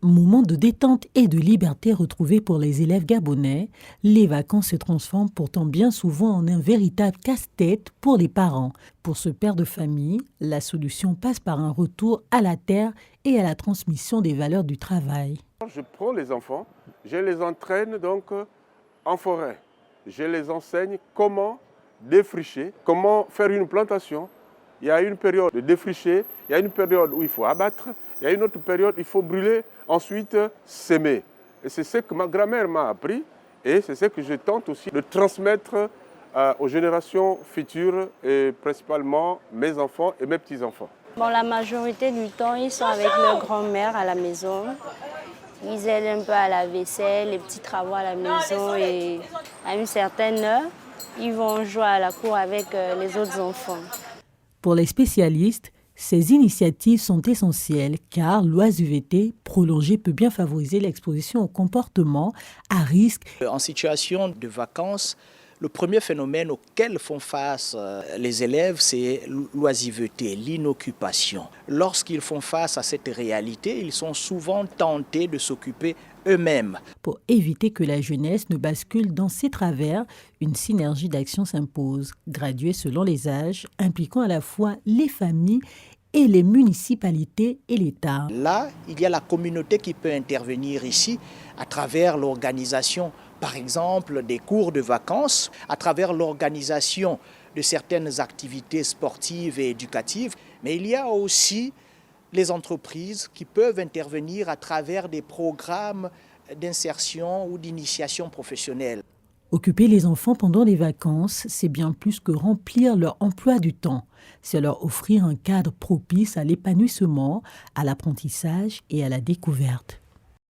Moment de détente et de liberté retrouvés pour les élèves gabonais, les vacances se transforment pourtant bien souvent en un véritable casse-tête pour les parents. Pour ce père de famille, la solution passe par un retour à la terre et à la transmission des valeurs du travail. Je prends les enfants, je les entraîne donc en forêt. Je les enseigne comment défricher, comment faire une plantation. Il y a une période de défricher, il y a une période où il faut abattre, il y a une autre période où il faut brûler, ensuite s'aimer. Et c'est ce que ma grand-mère m'a appris et c'est ce que je tente aussi de transmettre aux générations futures et principalement mes enfants et mes petits-enfants. Bon, la majorité du temps, ils sont avec leur grand-mère à la maison. Ils aident un peu à la vaisselle, les petits travaux à la maison et à une certaine heure, ils vont jouer à la cour avec les autres enfants. Pour les spécialistes, ces initiatives sont essentielles car l'oisiveté prolongée peut bien favoriser l'exposition au comportement à risque. En situation de vacances, le premier phénomène auquel font face les élèves, c'est l'oisiveté, l'inoccupation. Lorsqu'ils font face à cette réalité, ils sont souvent tentés de s'occuper eux-mêmes. Pour éviter que la jeunesse ne bascule dans ses travers, une synergie d'action s'impose, graduée selon les âges, impliquant à la fois les familles et les municipalités et l'État. Là, il y a la communauté qui peut intervenir ici à travers l'organisation, par exemple, des cours de vacances, à travers l'organisation de certaines activités sportives et éducatives. Mais il y a aussi les entreprises qui peuvent intervenir à travers des programmes d'insertion ou d'initiation professionnelle. Occuper les enfants pendant les vacances, c'est bien plus que remplir leur emploi du temps. C'est leur offrir un cadre propice à l'épanouissement, à l'apprentissage et à la découverte.